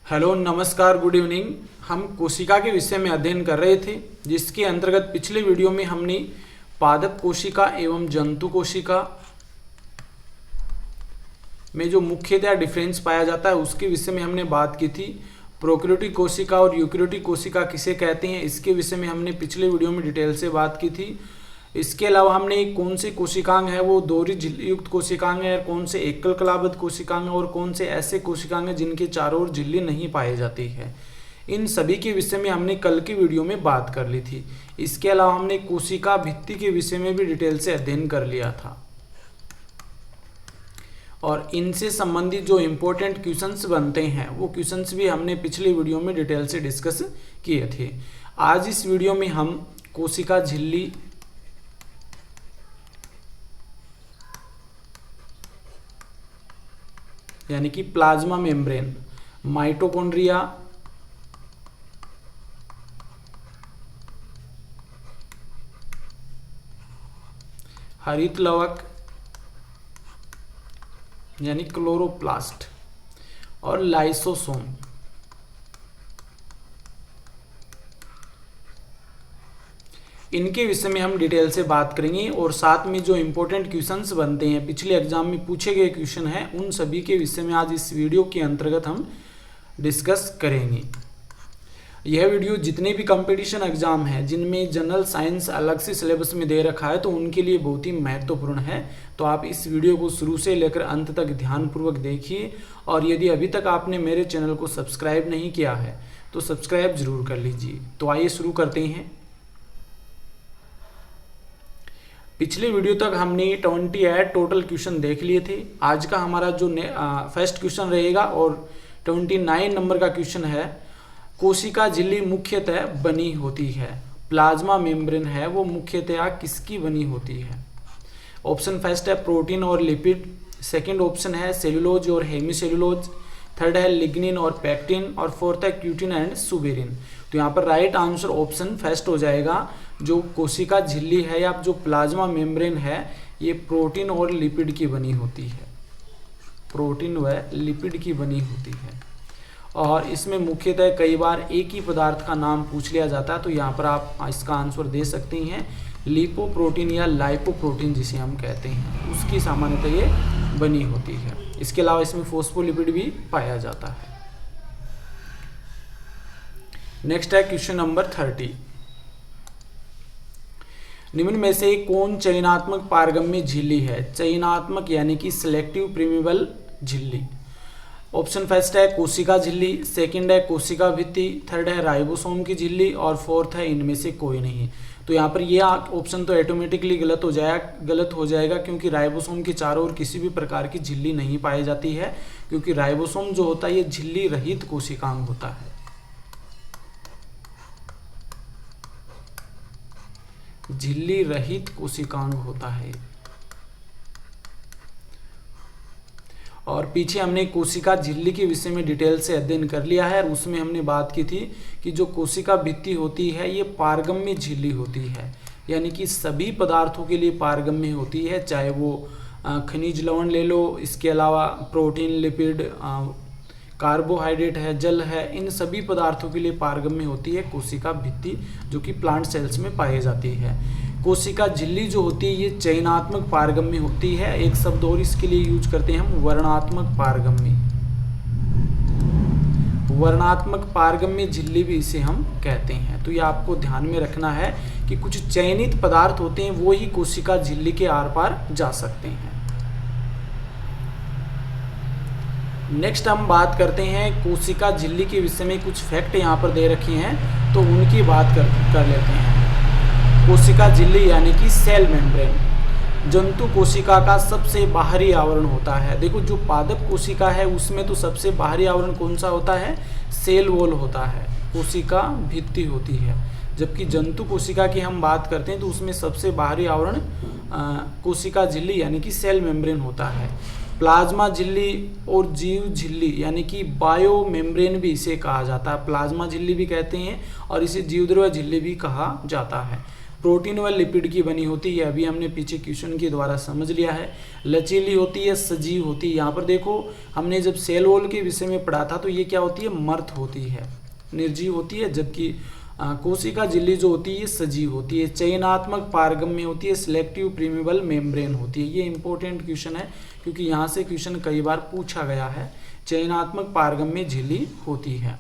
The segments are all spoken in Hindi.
हेलो नमस्कार गुड इवनिंग। हम कोशिका के विषय में अध्ययन कर रहे थे, जिसके अंतर्गत पिछले वीडियो में हमने पादप कोशिका एवं जंतु कोशिका में जो मुख्यतः डिफरेंस पाया जाता है उसके विषय में हमने बात की थी। प्रोकैरियोटिक कोशिका और यूकैरियोटिक कोशिका किसे कहते हैं इसके विषय में हमने पिछले वीडियो में डिटेल से बात की थी। इसके अलावा हमने कौन से कोशिकांग है वो दोहरी झिल्ली युक्त कोशिकांग है, कौन से एकल कलाबद्ध कोशिकांग है और कौन से ऐसे कोशिकांग हैं जिनके चारों ओर झिल्ली नहीं पाई जाती है, इन सभी के विषय में हमने कल की वीडियो में बात कर ली थी। इसके अलावा हमने कोशिका भित्ति के विषय में भी डिटेल से अध्ययन कर लिया था और इनसे संबंधित जो इम्पोर्टेंट क्वेश्चंस बनते हैं वो क्वेश्चंस भी हमने पिछले वीडियो में डिटेल से डिस्कस किए थे। आज इस वीडियो में हम कोशिका झिल्ली यानी कि प्लाज्मा मेम्ब्रेन, माइटोकॉन्ड्रिया, हरित लवक यानी क्लोरोप्लास्ट और लाइसोसोम इनके विषय में हम डिटेल से बात करेंगे और साथ में जो इम्पोर्टेंट क्वेश्चंस बनते हैं, पिछले एग्जाम में पूछे गए क्वेश्चन हैं, उन सभी के विषय में आज इस वीडियो के अंतर्गत हम डिस्कस करेंगे। यह वीडियो जितने भी कंपटीशन एग्जाम हैं जिनमें जनरल साइंस अलग से सिलेबस में दे रखा है तो उनके लिए बहुत ही महत्वपूर्ण है। तो आप इस वीडियो को शुरू से लेकर अंत तक ध्यानपूर्वक देखिए और यदि अभी तक आपने मेरे चैनल को सब्सक्राइब नहीं किया है तो सब्सक्राइब जरूर कर लीजिए। तो आइए शुरू करते हैं। पिछले वीडियो तक हमने 28 टोटल क्वेश्चन देख लिए थे। आज का हमारा जो फर्स्ट क्वेश्चन रहेगा और 29 नंबर का क्वेश्चन है, कोशिका झिल्ली मुख्यतः बनी होती है, प्लाज्मा मेम्ब्रेन है वो मुख्यतः किसकी बनी होती है। ऑप्शन फर्स्ट है प्रोटीन और लिपिड, सेकंड ऑप्शन है सेलुलोज और हेमीसेलुलोज, थर्ड है लिग्निन और पैक्टिन और फोर्थ है क्यूटिन एंड सुबेरिन। तो यहाँ पर राइट आंसर ऑप्शन फर्स्ट हो जाएगा। जो कोशिका झिल्ली है या जो प्लाज्मा मेम्ब्रेन है ये प्रोटीन और लिपिड की बनी होती है, प्रोटीन व लिपिड की बनी होती है और इसमें मुख्यतः कई बार एक ही पदार्थ का नाम पूछ लिया जाता है। तो यहाँ पर आप इसका आंसर दे सकते हैं लिपोप्रोटीन या लाइपोप्रोटीन जिसे हम कहते हैं, उसकी सामान्यतः ये बनी होती है। इसके अलावा इसमें फोस्फोलिपिड भी पाया जाता है। नेक्स्ट है क्वेश्चन नंबर 30। निम्न में से कौन चयनात्मक पारगम्य झिल्ली है? चयनात्मक यानी कि सिलेक्टिव प्रीमेबल झिल्ली। ऑप्शन फर्स्ट है कोशिका झिल्ली, सेकंड है कोशिका भित्ति, थर्ड है राइबोसोम की झिल्ली और फोर्थ है इनमें से कोई नहीं। तो यहाँ पर ये ऑप्शन तो ऑटोमेटिकली गलत हो जाएगा क्योंकि राइबोसोम के चारों ओर किसी भी प्रकार की झिल्ली नहीं पाई जाती है, क्योंकि राइबोसोम जो होता है ये झिल्ली रहित कोशिकांग होता है। झिल्ली रहित कोशिकांग होता है। और पीछे हमने कोशिका झिल्ली के विषय में डिटेल से अध्ययन कर लिया है और उसमें हमने बात की थी कि जो कोशिका भित्ति होती है ये पारगम्य झिल्ली होती है, यानी कि सभी पदार्थों के लिए पारगम्य होती है, चाहे वो खनिज लवण ले लो, इसके अलावा प्रोटीन, लिपिड, कार्बोहाइड्रेट है, जल है, इन सभी पदार्थों के लिए पारगम्य होती है कोशिका भित्ति जो कि प्लांट सेल्स में पाई जाती है। कोशिका झिल्ली जो होती है ये चयनात्मक पारगम्य होती है। एक शब्द और इसके लिए यूज करते हैं हम, वर्णात्मक पारगम्य। वर्णात्मक पारगम्य झिल्ली भी इसे हम कहते हैं। तो ये आपको ध्यान में रखना है कि कुछ चयनित पदार्थ होते हैं वो ही कोशिका झिल्ली के आर पार जा सकते हैं। नेक्स्ट हम बात करते हैं कोशिका झिल्ली के विषय में। कुछ फैक्ट यहाँ पर दे रखे हैं तो उनकी बात कर लेते हैं। कोशिका झिल्ली यानी कि सेल मेम्ब्रेन जंतु कोशिका का सबसे बाहरी आवरण होता है। देखो जो पादप कोशिका है उसमें तो सबसे बाहरी आवरण कौन सा होता है? सेल वॉल होता है, कोशिका भित्ति होती है। जबकि जंतु कोशिका की हम बात करते हैं तो उसमें सबसे बाहरी आवरण कोशिका झिल्ली यानी कि सेल मेम्ब्रेन होता है। प्लाज्मा झिल्ली और जीव झिल्ली यानी कि बायो मेम्ब्रेन भी इसे कहा जाता है। प्लाज्मा झिल्ली भी कहते हैं और इसे जीवद्रव्य झिल्ली भी कहा जाता है। प्रोटीन व लिपिड की बनी होती है, अभी हमने पीछे क्वेश्चन के द्वारा समझ लिया है। लचीली होती है, सजीव होती है। यहाँ पर देखो हमने जब सेल वॉल के विषय में पढ़ा था तो ये क्या होती है, मर्त होती है, निर्जीव होती है, जबकि कोशिका झिल्ली जो होती है ये सजीव होती है। चयनात्मक पारगम्य होती है, सिलेक्टिव प्रीमेबल मेम्ब्रेन होती है। ये इंपॉर्टेंट क्वेश्चन है क्योंकि यहाँ से क्वेश्चन कई बार पूछा गया है। चयनात्मक पारगम्य झिल्ली होती है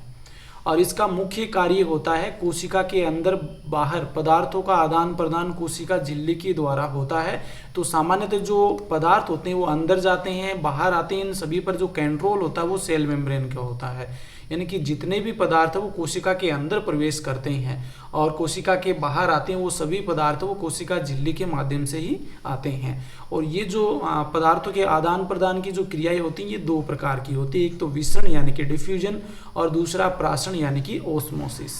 और इसका मुख्य कार्य होता है कोशिका के अंदर बाहर पदार्थों का आदान प्रदान कोशिका झिल्ली के द्वारा होता है। तो सामान्यतः जो पदार्थ होते हैं वो अंदर जाते हैं, बाहर आते हैं, इन सभी पर जो कंट्रोल होता है वो सेल मेम्ब्रेन का होता है। यानी कि जितने भी पदार्थ है वो कोशिका के अंदर प्रवेश करते हैं और कोशिका के बाहर आते हैं, वो सभी पदार्थ वो कोशिका झिल्ली के माध्यम से ही आते हैं। और ये जो पदार्थों के आदान प्रदान की जो क्रियाएं होती हैं ये दो प्रकार की होती है, एक तो विसरण यानी कि डिफ्यूजन और दूसरा प्राशन यानी कि ओस्मोसिस।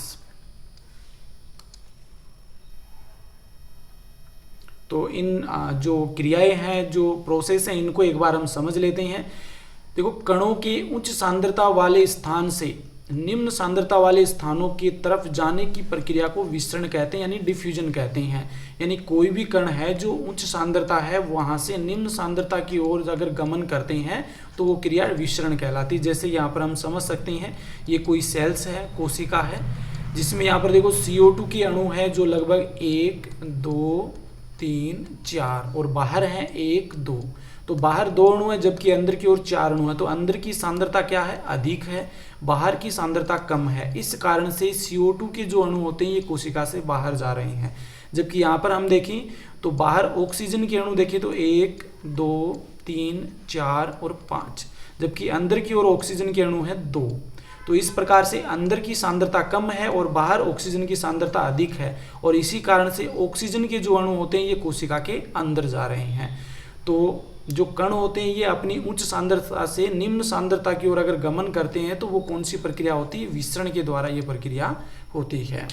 तो इन जो क्रियाएं हैं, जो प्रोसेस हैं, इनको एक बार हम समझ लेते हैं। देखो, कणों के उच्च सांद्रता वाले स्थान से निम्न सांद्रता वाले स्थानों की तरफ जाने की प्रक्रिया को विसरण कहते हैं, यानी डिफ्यूजन कहते हैं। यानी कोई भी कण है जो उच्च सांद्रता है वहां से निम्न सांद्रता की ओर अगर गमन करते हैं तो वो क्रिया विसरण कहलाती है। जैसे यहाँ पर हम समझ सकते हैं, ये कोई सेल्स है, कोशिका है, जिसमें यहाँ पर देखो CO2 के अणु है जो लगभग 1 2 3 4 और बाहर है 1 2। तो बाहर 2 अणु है जबकि अंदर की ओर 4 अणु है। तो अंदर की सांद्रता क्या है, अधिक है, बाहर की सांद्रता कम है। इस कारण से CO2 के जो अणु होते हैं ये कोशिका से बाहर जा रहे हैं। जबकि यहाँ पर हम देखें तो बाहर ऑक्सीजन के अणु देखें तो 1 2 3 4 और 5, जबकि अंदर की ओर ऑक्सीजन के अणु है 2। तो इस प्रकार से अंदर की सांद्रता कम है और बाहर ऑक्सीजन की सांद्रता अधिक है और इसी कारण से ऑक्सीजन के जो अणु होते हैं ये कोशिका के अंदर जा रहे हैं। तो जो कण होते हैं ये अपनी उच्च सांद्रता से निम्न सांद्रता की ओर अगर गमन करते हैं तो वो कौन सी प्रक्रिया होती है, विसरण के द्वारा ये प्रक्रिया होती है।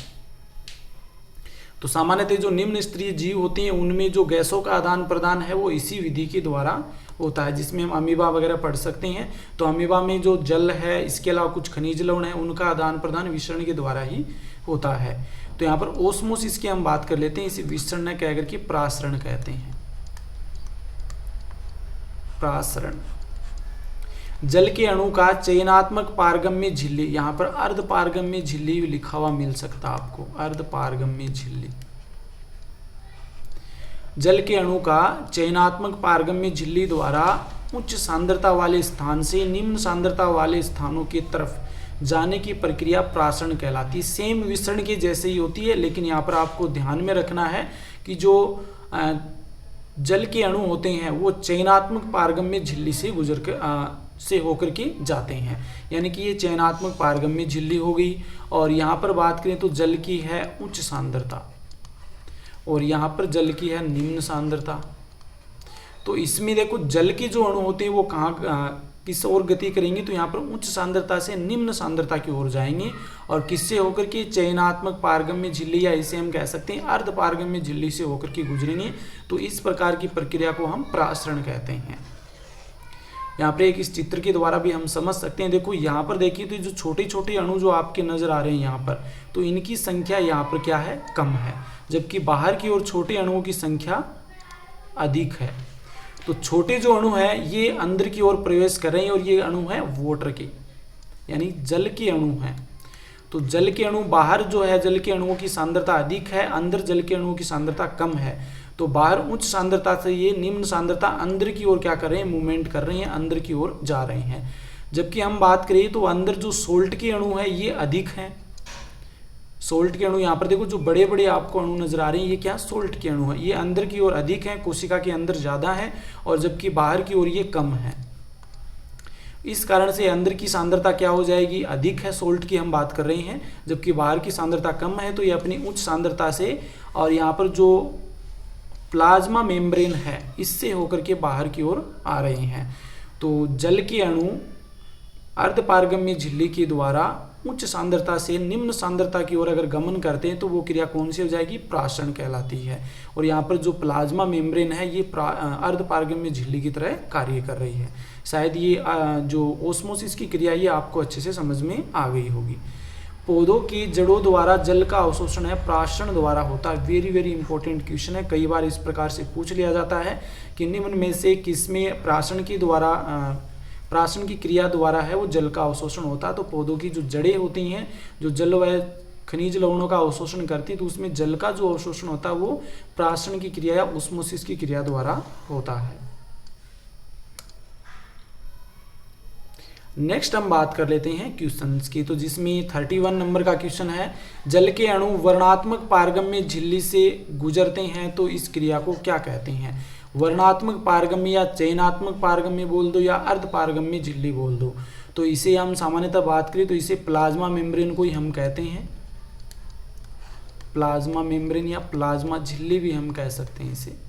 तो सामान्यतः जो निम्न स्तरीय जीव होती हैं उनमें जो गैसों का आदान प्रदान है वो इसी विधि के द्वारा होता है, जिसमें हम अमीबा वगैरह पढ़ सकते हैं। तो अमीबा में जो जल है, इसके अलावा कुछ खनिज लवण है, उनका आदान प्रदान विसरण के द्वारा ही होता है। तो यहाँ पर ओस्मोसिस की हम बात कर लेते हैं, इसे विसरण न कह करके प्रासरण कहते हैं। प्रासरण, जल के अणु का चयनात्मक पारगम्य झिल्ली, यहाँ पर अर्ध पारगम्य झिल्ली लिखा हुआ मिल सकता है आपको, अर्ध पारगम्य झिल्ली। जल के अणु का चयनात्मक पारगम्य झिल्ली द्वारा उच्च सांद्रता वाले स्थान से निम्न सांद्रता वाले स्थानों की तरफ जाने की प्रक्रिया प्रासरण कहलाती है। सेम विसरण के जैसे ही होती है, लेकिन यहाँ पर आपको ध्यान में रखना है कि जो जल के अणु होते हैं वो चयनात्मक पारगम्य झिल्ली से गुजर कर से होकर के जाते हैं। यानी कि ये चयनात्मक पारगम्य झिल्ली हो गई। और यहाँ पर बात करें तो जल की है उच्च सांद्रता और यहाँ पर जल की है निम्न सांद्रता। तो इसमें देखो जल के जो अणु होते हैं वो कहाँ किस ओर गति करेंगे, तो यहाँ पर उच्च सांद्रता से निम्न सांद्रता की ओर जाएंगे और किससे होकर के चयनात्मक पारगम्य झिल्ली या इसे हम कह सकते हैं अर्ध पारगम्य झिल्ली से होकर के गुजरेंगे। तो इस प्रकार की प्रक्रिया को हम प्रासरण कहते हैं। यहाँ पर एक इस चित्र के द्वारा भी हम समझ सकते हैं। देखो यहाँ पर देखिए तो जो छोटे छोटे अणु जो आपके नजर आ रहे हैं यहाँ पर, तो इनकी संख्या यहाँ पर क्या है, कम है, जबकि बाहर की ओर छोटे अणुओं की संख्या अधिक है। तो छोटे जो अणु हैं ये अंदर की ओर प्रवेश कर रहे हैं और ये अणु है वाटर के, यानी जल के अणु हैं। तो जल के अणु बाहर जो है जल के अणुओं की सांद्रता अधिक है, अंदर जल के अणुओं की सांद्रता कम है। तो बाहर उच्च सांद्रता से ये निम्न सांद्रता अंदर की ओर क्या कर रहे हैं, मूवमेंट कर रहे हैं, अंदर की ओर जा रहे हैं। जबकि हम बात करें तो अंदर जो सोल्ट के अणु है ये अधिक हैं। सोल्ट के अणु यहाँ पर देखो जो बड़े बड़े आपको अणु नजर आ रहे हैं ये क्या, सोल्ट के अणु है। ये अंदर की ओर अधिक है, कोशिका के अंदर ज्यादा है और जबकि बाहर की ओर ये कम है। इस कारण से अंदर की सांद्रता क्या हो जाएगी, अधिक है, सोल्ट की हम बात कर रहे हैं, जबकि बाहर की सांद्रता कम है। तो ये अपनी उच्च सांद्रता से और यहाँ पर जो प्लाज्मा मेम्ब्रेन है इससे होकर के बाहर की ओर आ रहे हैं। तो जल के अणु अर्धपारगम्य झिल्ली के द्वारा उच्च सांद्रता से निम्न सांद्रता की ओर अगर गमन करते हैं तो वो क्रिया कौन सी हो जाएगी, प्रासरण कहलाती है। और यहाँ पर जो प्लाज्मा मेम्ब्रेन है ये अर्धपारगम्य झिल्ली की तरह कार्य कर रही है। शायद ये जो ओस्मोसिस की क्रिया ये आपको अच्छे से समझ में आ गई होगी। पौधों की जड़ों द्वारा जल का अवशोषण है प्राशन द्वारा होता है। वेरी वेरी इंपॉर्टेंट क्वेश्चन है, कई बार इस प्रकार से पूछ लिया जाता है कि निम्न में से किसमें प्राशन की क्रिया द्वारा है वो जल का अवशोषण होता है। तो पौधों की जो जड़ें होती हैं जो जल व खनिज लवणों का अवशोषण करती है, तो उसमें जल का जो अवशोषण होता है वो प्राशन की क्रिया या ऑस्मोसिस की क्रिया द्वारा होता है। नेक्स्ट हम बात कर लेते हैं क्वेश्चंस की, तो जिसमें 31 नंबर का क्वेश्चन है, जल के अणु वर्णात्मक पारगम्य झिल्ली से गुजरते हैं तो इस क्रिया को क्या कहते हैं। वर्णात्मक पारगम्य या चयनात्मक पारगम्य बोल दो या अर्ध पारगम्य झिल्ली बोल दो। तो इसे हम सामान्यतः बात करें तो इसे प्लाज्मा मेम्ब्रेन को ही हम कहते हैं, प्लाज्मा मेम्ब्रेन या प्लाज्मा झिल्ली भी हम कह सकते हैं इसे।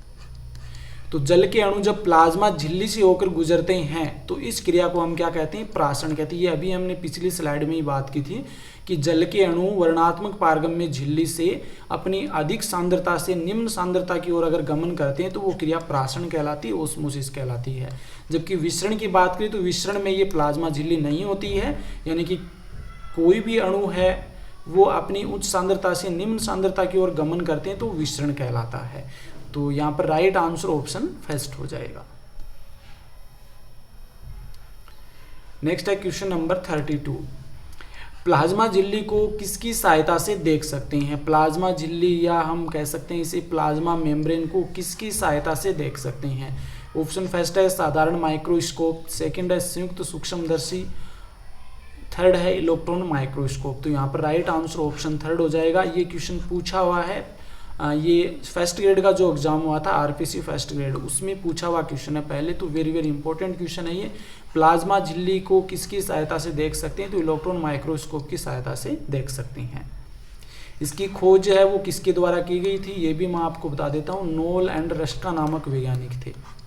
तो जल के अणु जब प्लाज्मा झिल्ली से होकर गुजरते हैं तो इस क्रिया को हम क्या कहते हैं, प्राशन कहते हैं। ये अभी हमने पिछली स्लाइड में ही बात की थी कि जल के अणु वर्णात्मक पारगम्य झिल्ली से अपनी अधिक सांद्रता से निम्न सांद्रता की ओर अगर गमन करते हैं तो वो क्रिया प्राशन कहलाती है, ओस्मोसिस कहलाती है। जबकि विसरण की बात करें तो विसरण में ये प्लाज्मा झिल्ली नहीं होती है, यानी कि कोई भी अणु है वो अपनी उच्च सांद्रता से निम्न सांद्रता की ओर गमन करते हैं तो विसरण कहलाता है। तो यहाँ पर राइट आंसर ऑप्शन फर्स्ट हो जाएगा। नेक्स्ट है क्वेश्चन नंबर 32, प्लाज्मा झिल्ली को किसकी सहायता से देख सकते हैं। प्लाज्मा झिल्ली या हम कह सकते हैं इसे प्लाज्मा मेम्ब्रेन को किसकी सहायता से देख सकते हैं। ऑप्शन फर्स्ट है साधारण माइक्रोस्कोप, सेकंड है संयुक्त सूक्ष्मदर्शी, थर्ड है इलेक्ट्रॉन माइक्रोस्कोप। तो यहाँ पर राइट आंसर ऑप्शन थर्ड हो जाएगा। ये क्वेश्चन पूछा हुआ है, ये फर्स्ट ग्रेड का जो एग्जाम हुआ था आरपीसी फर्स्ट ग्रेड, उसमें पूछा हुआ क्वेश्चन है पहले। तो वेरी वेरी इंपॉर्टेंट क्वेश्चन है ये। प्लाज्मा झिल्ली को किसकी सहायता से देख सकते हैं, तो इलेक्ट्रॉन माइक्रोस्कोप की सहायता से देख सकते हैं। इसकी खोज है वो किसके द्वारा की गई थी, ये भी मैं आपको बता देता हूँ। नोल एंड रस्का नामक वैज्ञानिक थे,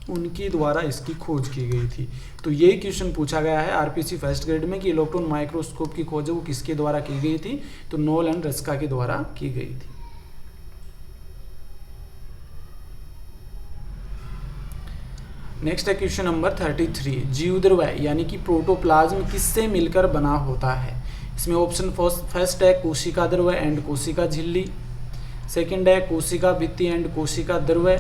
उनकी द्वारा इसकी खोज की गई थी। तो ये क्वेश्चन पूछा गया है आरपीसी फर्स्ट ग्रेड में कि इलेक्ट्रॉन माइक्रोस्कोप की खोज वो किसके द्वारा की गई थी, तो नोल एंड रस्का के द्वारा की गई थी। नेक्स्ट है क्वेश्चन नंबर 33, जीवद्रव्य यानी कि प्रोटोप्लाज्म किससे मिलकर बना होता है। इसमें ऑप्शन फर्स्ट है कोशिका द्रव्य एंड कोशिका झिल्ली, सेकंड है कोशिका भित्ति एंड कोशिका द्रव्य,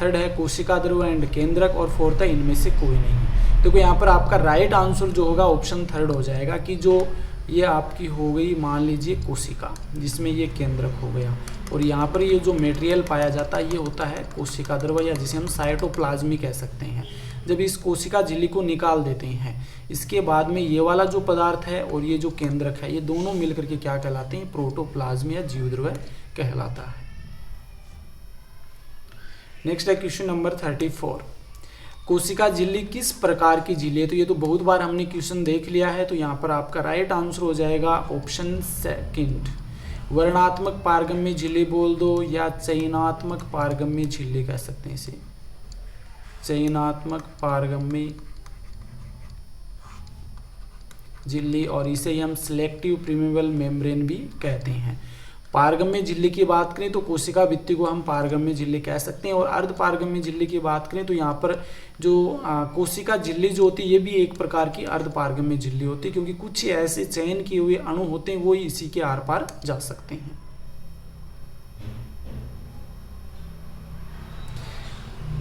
थर्ड है कोशिका द्रव्य एंड केंद्रक, और फोर्थ है इनमें से कोई नहीं। देखो यहाँ पर आपका राइट आंसर जो होगा ऑप्शन थर्ड हो जाएगा कि जो ये आपकी हो गई मान लीजिए कोशिका, जिसमें ये केंद्रक हो गया, और यहाँ पर ये जो मटेरियल पाया जाता है ये होता है कोशिका द्रव्य या जिसे हम साइटोप्लाज्म कह सकते हैं। जब इस कोशिका झिल्ली को निकाल देते हैं, इसके बाद में ये वाला जो पदार्थ है और ये जो केंद्रक है ये दोनों मिलकर के क्या कहलाते हैं, प्रोटोप्लाज्म या जीवद्रव्य कहलाता है। नेक्स्ट है क्वेश्चन नंबर 34, कोशिका झिल्ली किस प्रकार की झिल्ली है। तो ये तो बहुत बार हमने क्वेश्चन देख लिया है, तो यहाँ पर आपका राइट आंसर हो जाएगा ऑप्शन सेकंड, वर्णात्मक पारगम्य झिल्ली बोल दो या चयनात्मक पारगम्य झिल्ली कह सकते हैं इसे, चयनात्मक पारगम्य झिल्ली, और इसे ही हम सिलेक्टिव परमेबल मेम्ब्रेन भी कहते हैं। पारगम्य झिल्ली की बात करें तो कोशिका भित्ति को हम पारगम्य झिल्ली कह सकते हैं, और अर्ध पारगम्य झिल्ली की बात करें तो यहाँ पर जो कोशिका झिल्ली जो होती है ये भी एक प्रकार की अर्ध पारगम्य झिल्ली होती है, क्योंकि कुछ ऐसे चयन किए हुए अणु होते हैं वो ही इसी के आर पार जा सकते हैं।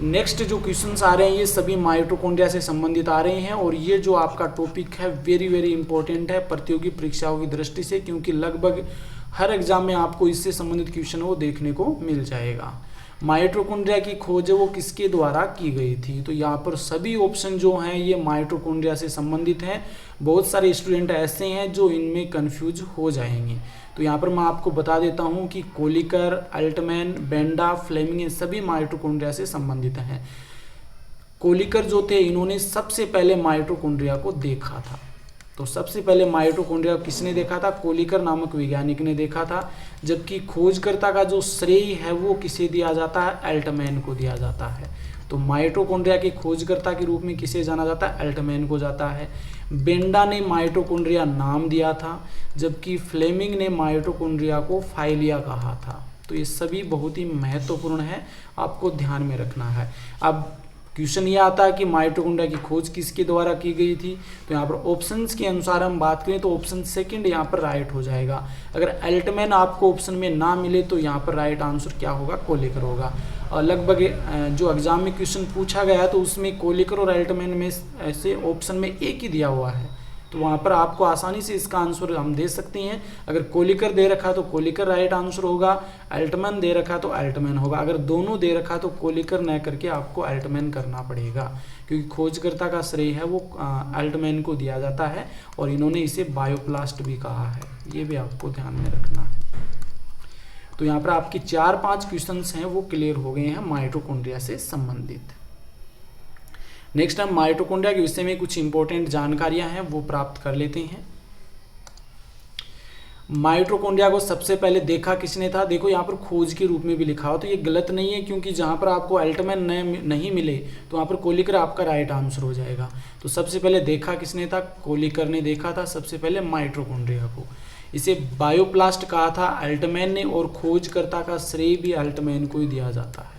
नेक्स्ट जो क्वेश्चंस आ रहे हैं ये सभी माइटोकॉन्ड्रिया से संबंधित आ रहे हैं, और ये जो आपका टॉपिक है वेरी वेरी इंपॉर्टेंट है प्रतियोगी परीक्षाओं की दृष्टि से, क्योंकि लगभग हर एग्जाम में आपको इससे संबंधित क्वेश्चन वो देखने को मिल जाएगा। माइटोकॉन्ड्रिया की खोज वो किसके द्वारा की गई थी, तो यहाँ पर सभी ऑप्शन जो हैं ये माइटोकॉन्ड्रिया से संबंधित हैं। बहुत सारे स्टूडेंट ऐसे हैं जो इनमें कंफ्यूज हो जाएंगे, तो यहाँ पर मैं आपको बता देता हूँ कि कोलिकर, अल्टमैन, बेंडा, फ्लेमिंग, ये सभी माइटोकॉन्ड्रिया से संबंधित हैं। कोलिकर जो थे इन्होंने सबसे पहले माइटोकॉन्ड्रिया को देखा था। तो सबसे पहले माइटोकॉन्ड्रिया किसने देखा था, कोलिकर नामक वैज्ञानिक ने देखा था। जबकि खोजकर्ता का जो श्रेय है वो किसे दिया जाता है, अल्टमैन को दिया जाता है। तो माइटोकॉन्ड्रिया के खोजकर्ता के रूप में किसे जाना जाता है, अल्टमैन को जाता है। बेंडा ने माइटोकॉन्ड्रिया नाम दिया था, जबकि फ्लेमिंग ने माइटोकॉन्ड्रिया को फाइलिया कहा था। तो ये सभी बहुत ही महत्वपूर्ण है, आपको ध्यान में रखना है। अब क्वेश्चन ये आता है कि माइटोकॉन्ड्रिया की खोज किसके द्वारा की गई थी, तो यहाँ पर ऑप्शंस के अनुसार हम बात करें तो ऑप्शन सेकंड यहाँ पर राइट हो जाएगा। अगर एल्टमैन आपको ऑप्शन में ना मिले तो यहाँ पर राइट आंसर क्या होगा, कोलिकर होगा। और लगभग जो एग्जाम में क्वेश्चन पूछा गया तो उसमें कोलिकर और एल्टमैन में ऐसे ऑप्शन में एक ही दिया हुआ है, तो वहाँ पर आपको आसानी से इसका आंसर हम दे सकते हैं। अगर कोलिकर दे रखा तो कोलिकर राइट आंसर होगा, एल्टमैन दे रखा तो एल्टमैन होगा। अगर दोनों दे रखा तो कोलिकर न करके आपको एल्टमैन करना पड़ेगा, क्योंकि खोजकर्ता का श्रेय है वो एल्टमैन को दिया जाता है और इन्होंने इसे बायोप्लास्ट भी कहा है, ये भी आपको ध्यान में रखना है। तो यहाँ पर आपकी 4-5 क्वेश्चंस हैं वो क्लियर हो गए हैं माइटोकॉन्ड्रिया से संबंधित। नेक्स्ट हम माइटोकॉन्ड्रिया के विषय में कुछ इंपॉर्टेंट जानकारियां हैं वो प्राप्त कर लेते हैं। माइटोकॉन्ड्रिया को सबसे पहले देखा किसने था, देखो यहाँ पर खोज के रूप में भी लिखा हो तो ये गलत नहीं है, क्योंकि जहाँ पर आपको एल्टमैन नहीं मिले तो वहाँ पर कोलिकर आपका राइट आंसर हो जाएगा। तो सबसे पहले देखा किसने था, कोलिकर ने देखा था सबसे पहले माइटोकॉन्ड्रिया को। इसे बायोप्लास्ट कहा था एल्टमैन ने, और खोजकर्ता का श्रेय भी एल्टमैन को ही दिया जाता है।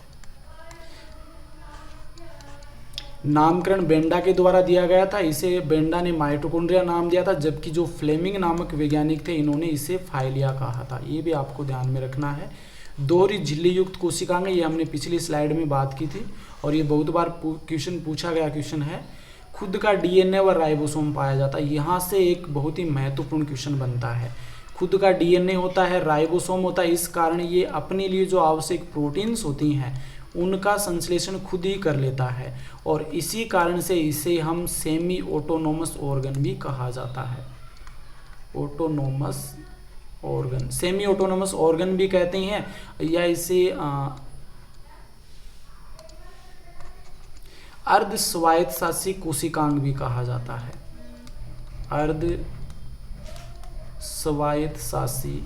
नामकरण बेंडा के द्वारा दिया गया था, इसे बेंडा ने माइटोकॉन्ड्रिया नाम दिया था, जबकि जो फ्लेमिंग नामक वैज्ञानिक थे इन्होंने इसे फाइलिया कहा था, ये भी आपको ध्यान में रखना है। दोहरी झिल्ली युक्त कोशिकाएं, ये हमने पिछली स्लाइड में बात की थी और ये बहुत बार क्वेश्चन पूछा गया क्वेश्चन है। खुद का डीएनए व राइबोसोम पाया जाता है, यहाँ से एक बहुत ही महत्वपूर्ण क्वेश्चन बनता है। खुद का डीएनए होता है, राइबोसोम होता है, इस कारण ये अपने लिए जो आवश्यक प्रोटीन्स होती हैं उनका संश्लेषण खुद ही कर लेता है, और इसी कारण से इसे हम सेमी ऑटोनोमस ऑर्गन भी कहा जाता है। Autonomous organ, semi autonomous organ भी कहते हैं, या इसे अर्ध स्वायत्तशासी कोशिकांग भी कहा जाता है। अर्ध स्वायत्तशासी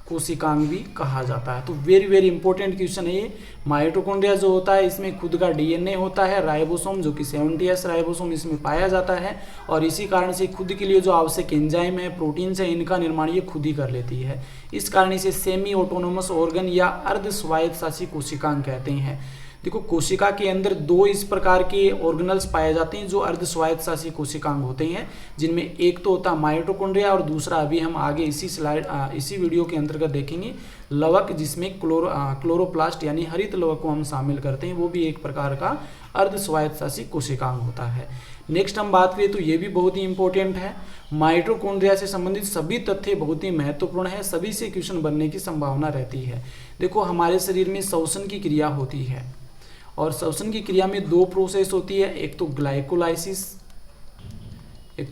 कोशिकांग भी कहा जाता है। तो वेरी इंपॉर्टेंट क्वेश्चन है ये। माइटोकॉन्ड्रिया जो होता है इसमें खुद का डीएनए होता है, राइबोसोम जो कि 70S राइबोसोम इसमें पाया जाता है, और इसी कारण से खुद के लिए जो आवश्यक एंजाइम है, प्रोटीन्स है, इनका निर्माण ये खुद ही कर लेती है। इस कारण इसे सेमी ऑटोनोमस ऑर्गन या अर्ध स्वायत्तशासी कोशिकांग कहते हैं। देखो कोशिका के अंदर दो इस प्रकार के ऑर्गेनल्स पाए जाते हैं जो अर्ध स्वायत्तशासी कोशिकांग होते हैं, जिनमें एक तो होता है माइटोकॉन्ड्रिया और दूसरा अभी हम आगे इसी वीडियो के अंतर्गत देखेंगे लवक, जिसमें क्लोरोप्लास्ट यानी हरित लवक को हम शामिल करते हैं, वो भी एक प्रकार का अर्ध स्वायत्तशासी कोशिकांग होता है। नेक्स्ट हम बात करें तो ये भी बहुत ही इंपॉर्टेंट है। माइटोकॉन्ड्रिया से संबंधित सभी तथ्य बहुत ही महत्वपूर्ण है, सभी से क्वेश्चन बनने की संभावना रहती है। देखो हमारे शरीर में श्वसन की क्रिया होती है, और श्वसन की क्रिया में दो प्रोसेस होती है, एक तो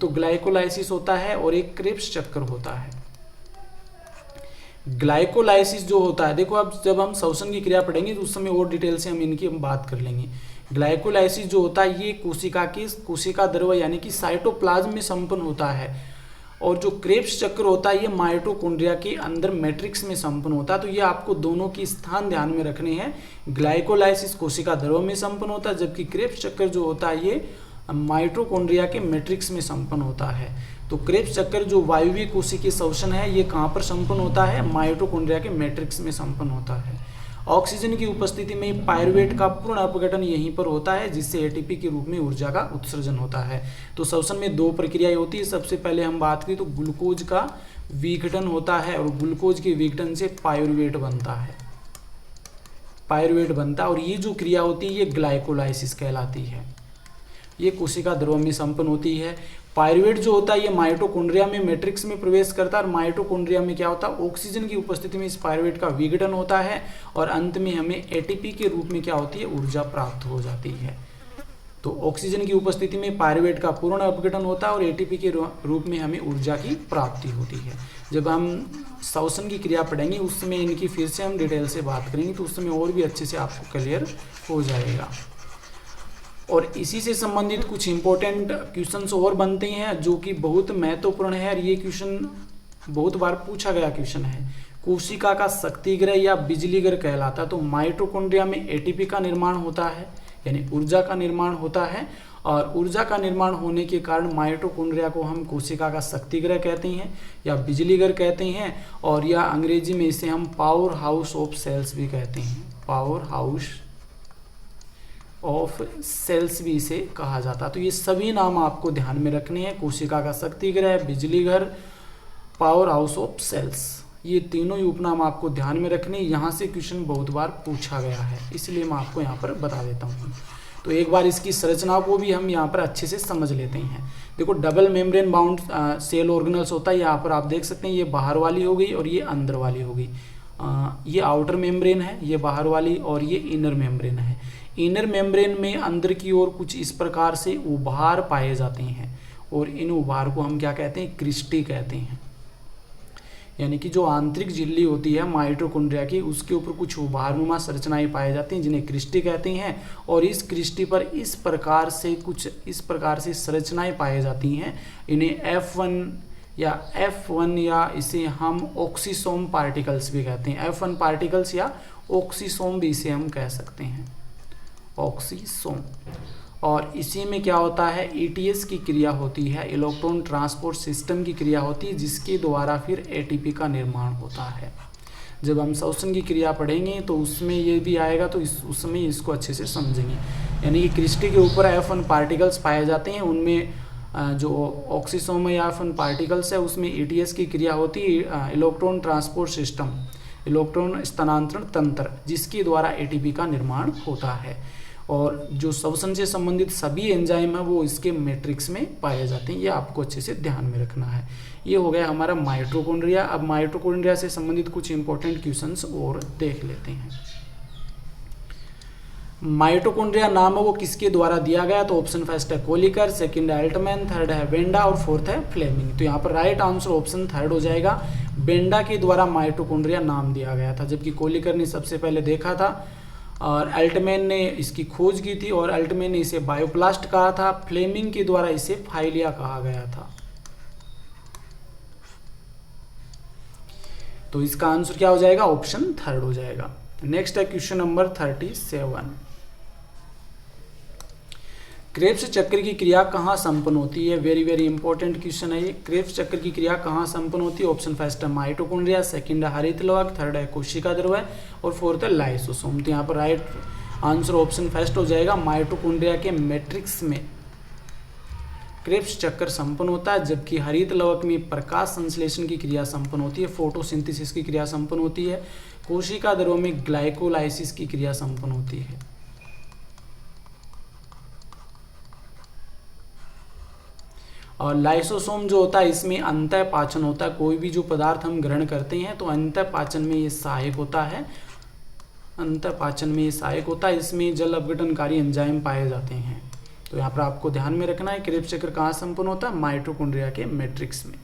ग्लाइकोलाइसिस होता है और एक क्रेब्स चक्कर होता है। ग्लाइकोलाइसिस जो होता है, देखो अब जब हम श्वसन की क्रिया पढ़ेंगे तो उस समय और डिटेल से हम इनकी बात कर लेंगे। ग्लाइकोलाइसिस जो होता है ये कोशिका द्रव्य यानी कि साइटोप्लाज्म में संपन्न होता है, और जो क्रेब्स चक्र होता है ये माइटोकॉन्ड्रिया के अंदर मैट्रिक्स में संपन्न होता है। तो ये आपको दोनों की स्थान ध्यान में रखने हैं। ग्लाइकोलाइसिस कोशिका द्रव्य में संपन्न होता है, जबकि क्रेब्स चक्र जो होता है ये माइटोकॉन्ड्रिया के मैट्रिक्स में संपन्न होता है। तो क्रेब्स चक्र जो वायवीय कोशिकीय श्वसन है ये कहाँ पर संपन्न होता है, माइटोकॉन्ड्रिया के मैट्रिक्स में संपन्न होता है। ऑक्सीजन की उपस्थिति में पायरुवेट का पूर्ण अपघटन यहीं पर होता है, जिससे एटीपी के रूप में ऊर्जा का उत्सर्जन होता है। तो श्वसन में दो प्रक्रियाएं होती है। सबसे पहले हम बात करें तो ग्लूकोज का विघटन होता है, और ग्लूकोज के विघटन से पायरुवेट बनता है, और ये जो क्रिया होती है ये ग्लाइकोलाइसिस कहलाती है। ये कोशिका द्रव्य में संपन्न होती है। पायरुवेट जो होता है ये माइटोकॉन्ड्रिया में मैट्रिक्स में प्रवेश करता है, और माइटोकॉन्ड्रिया में क्या होता है, ऑक्सीजन की उपस्थिति में इस पायरुवेट का विघटन होता है, और अंत में हमें एटीपी के रूप में क्या होती है, ऊर्जा प्राप्त हो जाती है। तो ऑक्सीजन की उपस्थिति में पायरुवेट का पूर्ण अपघटन होता है और एटीपी के रूप में हमें ऊर्जा की प्राप्ति होती है। जब हम श्वसन की क्रिया पढ़ेंगे उस समय इनकी फिर से हम डिटेल से बात करेंगे, तो उस समय और भी अच्छे से आपको क्लियर हो जाएगा। और इसी से संबंधित कुछ इंपॉर्टेंट क्वेश्चंस और बनते हैं जो कि बहुत महत्वपूर्ण है, और ये क्वेश्चन बहुत बार पूछा गया क्वेश्चन है। कोशिका का शक्तिग्रह या बिजलीघर कहलाता है। तो माइटोकॉन्ड्रिया में एटीपी का निर्माण होता है, यानी ऊर्जा का निर्माण होता है, और ऊर्जा का निर्माण होने के कारण माइटोकॉन्ड्रिया को हम कोशिका का शक्तिग्रह कहते हैं या बिजलीघर कहते हैं, और या अंग्रेजी में इसे हम पावर हाउस ऑफ सेल्स भी कहते हैं, पावर हाउस ऑफ सेल्स भी इसे कहा जाता है। तो ये सभी नाम आपको ध्यान में रखने हैं, कोशिका का शक्ति गृह, बिजली घर, पावर हाउस ऑफ सेल्स, ये तीनों ही उपनाम आपको ध्यान में रखने। यहाँ से क्वेश्चन बहुत बार पूछा गया है, इसलिए मैं आपको यहाँ पर बता देता हूँ। तो एक बार इसकी संरचना को भी हम यहाँ पर अच्छे से समझ लेते हैं। देखो double membrane bound cell organelles होता है, यहाँ पर आप देख सकते हैं ये बाहर वाली हो गई और ये अंदर वाली हो गई। ये आउटर मेम्ब्रेन है, ये बाहर वाली, और ये इनर मेम्ब्रेन है। इनर मेम्ब्रेन में अंदर की ओर कुछ इस प्रकार से उभार पाए जाते हैं और इन उभार को हम क्या कहते हैं, क्रिस्टी कहते हैं। यानी कि जो आंतरिक झिल्ली होती है माइटोकॉन्ड्रिया की, उसके ऊपर कुछ उभारनुमा संरचनाएं पाई जाती हैं जिन्हें क्रिस्टी कहते हैं। और इस क्रिस्टी पर इस प्रकार से संरचनाएं पाई जाती हैं, इन्हें F1 या इसे हम ऑक्सीसोम पार्टिकल्स भी कहते हैं। F1 पार्टिकल्स या ऑक्सीसोम भी इसे हम कह सकते हैं, ऑक्सीसोम। और इसी में क्या होता है, ETS की क्रिया होती है, इलेक्ट्रॉन ट्रांसपोर्ट सिस्टम की क्रिया होती है, जिसके द्वारा फिर ATP का निर्माण होता है। जब हम श्वसन की क्रिया पढ़ेंगे तो उसमें ये भी आएगा, तो उसमें इसको अच्छे से समझेंगे। यानी कि क्रिस्टी के ऊपर F1 पार्टिकल्स पाए जाते हैं, उनमें जो ऑक्सीसोम या F1 पार्टिकल्स है उसमें ETS की क्रिया होती है, इलेक्ट्रॉन ट्रांसपोर्ट सिस्टम, इलेक्ट्रॉन स्थानांतरण तंत्र, जिसके द्वारा ATP का निर्माण होता है। और जो श्वसन से संबंधित सभी एंजाइम है वो इसके मैट्रिक्स में पाए जाते हैं, ये आपको अच्छे से ध्यान में रखना है। ये हो गया हमारा माइटोकॉन्ड्रिया। अब माइटोकॉन्ड्रिया से संबंधित कुछ इंपॉर्टेंट क्वेश्चंस और देख लेते हैं। माइटोकॉन्ड्रिया नाम है वो किसके द्वारा दिया गया, तो ऑप्शन फर्स्ट है कोलिकर, सेकंड है अल्टमैन, थर्ड है बेंडा और फोर्थ है फ्लेमिंग। तो यहाँ पर राइट आंसर ऑप्शन थर्ड हो जाएगा, बेंडा के द्वारा माइटोकॉन्ड्रिया नाम दिया गया था, जबकि कोलिकर ने सबसे पहले देखा था और अल्टमैन ने इसकी खोज की थी और अल्टमैन ने इसे बायोप्लास्ट कहा था। फ्लेमिंग के द्वारा इसे फाइलिया कहा गया था। तो इसका आंसर क्या हो जाएगा, ऑप्शन थर्ड हो जाएगा। नेक्स्ट है क्वेश्चन नंबर 37। क्रेब्स चक्र की क्रिया कहाँ संपन्न होती है, वेरी वेरी इंपॉर्टेंट क्वेश्चन है ये। क्रेब्स चक्र की क्रिया कहाँ संपन्न होती है, ऑप्शन फर्स्ट है माइटोकॉन्ड्रिया, सेकंड है हरित लवक, थर्ड है कोशिका द्रव्य और फोर्थ है लाइसोसोम। तो यहाँ पर राइट आंसर ऑप्शन फर्स्ट हो जाएगा, माइटोकॉन्ड्रिया के मैट्रिक्स में क्रेब्स चक्र संपन्न होता है, जबकि हरित लवक में प्रकाश संश्लेषण की क्रिया संपन्न होती है, फोटोसिंथेसिस की क्रिया संपन्न होती है, कोशिका द्रव्य में ग्लाइकोलाइसिस की क्रिया संपन्न होती है। और लाइसोसोम जो होता है इसमें अंतः पाचन होता है, कोई भी जो पदार्थ हम ग्रहण करते हैं तो अंतः पाचन में ये सहायक होता है, अंतः पाचन में ये सहायक होता है, इसमें जल अपघटनकारी एंजाइम पाए जाते हैं। तो यहाँ पर आपको ध्यान में रखना है क्रेब्स चक्र कहाँ संपन्न होता है, माइटोकॉन्ड्रिया के मैट्रिक्स में।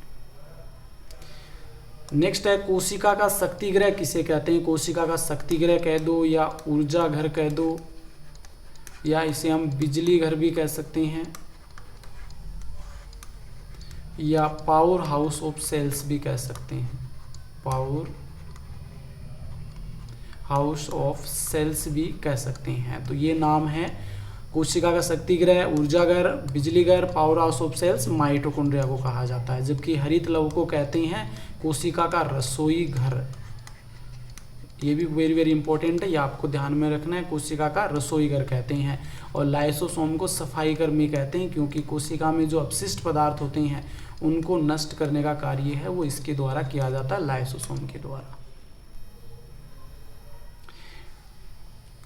नेक्स्ट है कोशिका का शक्ति गृह किसे कहते हैं, कोशिका का शक्ति गृह कह दो या ऊर्जा घर कह दो या इसे हम बिजली घर भी कह सकते हैं या पावर हाउस ऑफ सेल्स भी कह सकते हैं, पावर हाउस ऑफ सेल्स भी कह सकते हैं। तो ये नाम है कोशिका का शक्ति गृह, ऊर्जा घर, बिजली घर, power house of cells mitochondria को कहा जाता है, जबकि हरित लवक को कहते हैं कोशिका का रसोई घर। ये भी वेरी वेरी इंपॉर्टेंट है, ये आपको ध्यान में रखना है, कोशिका का रसोई घर कहते हैं। और लाइसोसोम को सफाई कर्मी कहते हैं, क्योंकि कोशिका में जो अपशिष्ट पदार्थ होते हैं उनको नष्ट करने का कार्य है वो इसके द्वारा किया जाता है, लाइसोसोम के द्वारा।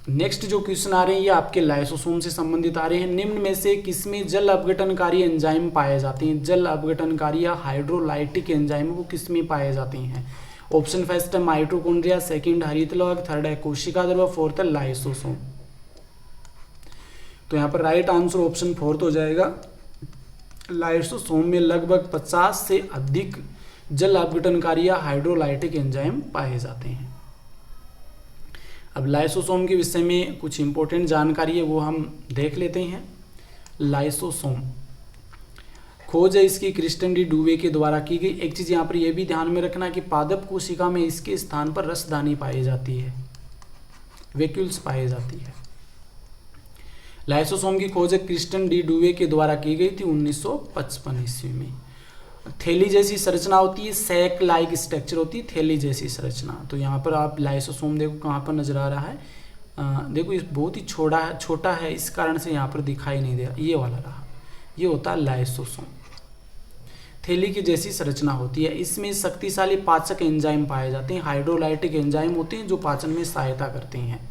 नेक्स्ट जो क्वेश्चन आ रहे हैं ये आपके लाइसोसोम से संबंधित आ रहे हैं। निम्न में से किसमें जल अपघटनकारी एंजाइम पाए जाते हैं, जल अपघटनकारी या हाइड्रोलाइटिक एंजाइम वो किसमें पाए जाते हैं, ऑप्शन फर्स्ट है माइटोकॉन्ड्रिया, सेकंड हरित लवक, थर्ड है कोशिका द्रव्य, फोर्थ है लाइसोसोम। तो यहाँ पर राइट आंसर ऑप्शन फोर्थ हो जाएगा, लाइसोसोम में लगभग 50 से अधिक जल अपघटनकारी या हाइड्रोलाइटिक एंजाइम पाए जाते हैं। अब लाइसोसोम के विषय में कुछ इंपॉर्टेंट जानकारी है वो हम देख लेते हैं। लाइसोसोम खोज है इसकी क्रिस्टियन डी डुवे के द्वारा की गई। एक चीज़ यहाँ पर यह भी ध्यान में रखना कि पादप कोशिका में इसके स्थान पर रसदानी पाई जाती है, वैक्यूल्स पाई जाती है। लाइसोसोम की खोज क्रिस्टियन डी डुवे के द्वारा की गई थी 1955 ईस्वी में। थैली जैसी संरचना होती है, सैक लाइक स्ट्रक्चर होती है, थैली जैसी संरचना। तो यहाँ पर आप लाइसोसोम देखो कहाँ पर नजर आ रहा है, देखो इस बहुत ही छोटा है, इस कारण से यहाँ पर दिखाई नहीं दे रहा, ये वाला रहा, ये होता है लाइसोसोम। थैली की जैसी संरचना होती है, इसमें शक्तिशाली पाचक एंजाइम पाए जाते हैं, हाइड्रोलाइटिक एंजाइम होते हैं जो पाचन में सहायता करते हैं।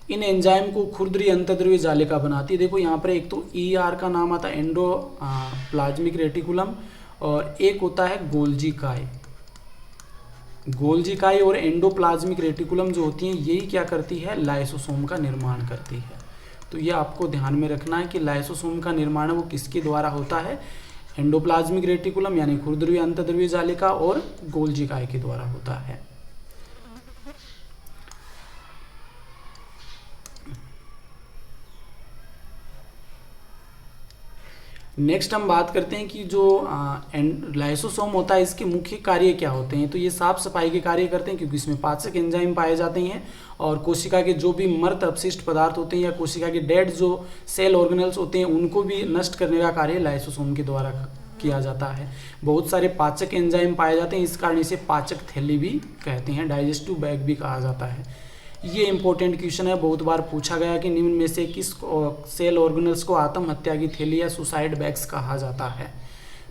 इन एंजाइम को खुरदरी अंतर्द्रव्य जालिका बनाती है। देखो यहाँ पर एक तो ER का नाम आता है एंडोप्लाज्मिक रेटिकुलम, और एक होता है गोल्जी काय। गोल्जी काय और एंडोप्लाज्मिक रेटिकुलम जो होती हैं यही क्या करती है, लाइसोसोम का निर्माण करती है। तो ये आपको ध्यान में रखना है कि लाइसोसोम का निर्माण वो किसके द्वारा होता है, एंडोप्लाज्मिक रेटिकुलम यानी खुरदरी अंतर्द्रव्य जालिका और गोल्जी काय के द्वारा होता है। नेक्स्ट हम बात करते हैं कि जो लाइसोसोम होता है इसके मुख्य कार्य क्या होते हैं। तो ये साफ सफाई के कार्य करते हैं क्योंकि इसमें पाचक एंजाइम पाए जाते हैं, और कोशिका के जो भी मृत अपशिष्ट पदार्थ होते हैं या कोशिका के डेड जो सेल ऑर्गेनल्स होते हैं उनको भी नष्ट करने का कार्य लाइसोसोम के द्वारा किया जाता है। बहुत सारे पाचक एंजाइम पाए जाते हैं, इस कारण इसे पाचक थैली भी कहते हैं, डाइजेस्टिव बैग भी कहा जाता है। ये इंपॉर्टेंट क्वेश्चन है, बहुत बार पूछा गया कि निम्न में से किस सेल ऑर्गेनल्स को आत्महत्या की थैली या सुसाइड बैग्स कहा जाता है।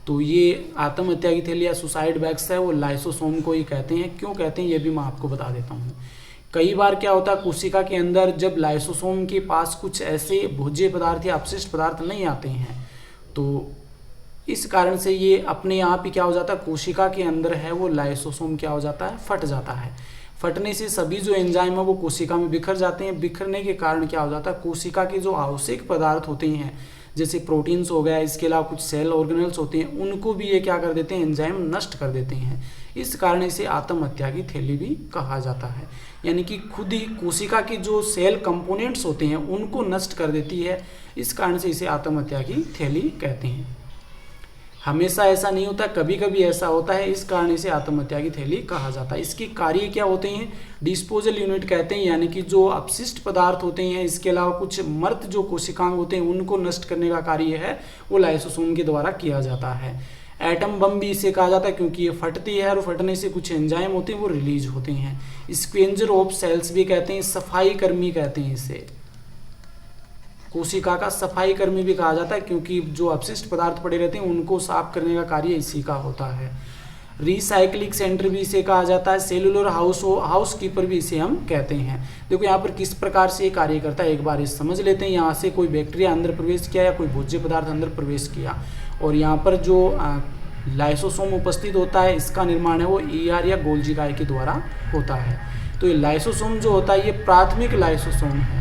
तो ये आत्महत्या की थैली या सुसाइड बैग्स है वो लाइसोसोम को ही कहते हैं। क्यों कहते हैं ये भी मैं आपको बता देता हूँ। कई बार क्या होता है, कोशिका के अंदर जब लाइसोसोम के पास कुछ ऐसे भोज्य पदार्थ या अपशिष्ट पदार्थ नहीं आते हैं, तो इस कारण से ये अपने आप ही क्या हो जाता है, कोशिका के अंदर है वो लाइसोसोम क्या हो जाता है, फट जाता है। फटने से सभी जो एंजाइम है वो कोशिका में बिखर जाते हैं। बिखरने के कारण क्या हो जाता है, कोशिका के जो आवश्यक पदार्थ होते हैं जैसे प्रोटीन्स हो गया, इसके अलावा कुछ सेल ऑर्गेनल्स होते हैं, उनको भी ये क्या कर देते हैं, एंजाइम नष्ट कर देते हैं। इस कारण इसे आत्महत्या की थैली भी कहा जाता है। यानी कि खुद ही कोशिका के जो सेल कंपोनेंट्स होते हैं उनको नष्ट कर देती है, इस कारण से इसे आत्महत्या की थैली कहते हैं। हमेशा ऐसा नहीं होता, कभी कभी ऐसा होता है, इस कारण इसे आत्महत्या की थैली कहा जाता है। इसके कार्य क्या होते हैं, डिस्पोजल यूनिट कहते हैं, यानी कि जो अपशिष्ट पदार्थ होते हैं, इसके अलावा कुछ मृत जो कोशिकांग होते हैं उनको नष्ट करने का कार्य है वो लाइसोसोम के द्वारा किया जाता है। एटम बम भी इसे कहा जाता है क्योंकि ये फटती है और फटने से कुछ एंजाइम होते हैं वो रिलीज होते हैं। स्क्वेंजर ऑफ सेल्स भी कहते हैं, सफाई कर्मी कहते हैं इसे, कोशिका का सफाई कर्मी भी कहा जाता है क्योंकि जो अपशिष्ट पदार्थ पड़े रहते हैं उनको साफ करने का कार्य इसी का होता है। रिसाइक्लिंग सेंटर भी इसे कहा जाता है, सेलुलर हाउस कीपर भी इसे हम कहते हैं। देखो यहाँ पर किस प्रकार से ये कार्य करता है एक बार इस समझ लेते हैं। यहाँ से कोई बैक्टीरिया अंदर प्रवेश किया या कोई भोज्य पदार्थ अंदर प्रवेश किया, और यहाँ पर जो लाइसोसोम उपस्थित होता है इसका निर्माण है वो ER या गोल्जी काय के द्वारा होता है। तो ये लाइसोसोम जो होता है ये प्राथमिक लाइसोसोम है,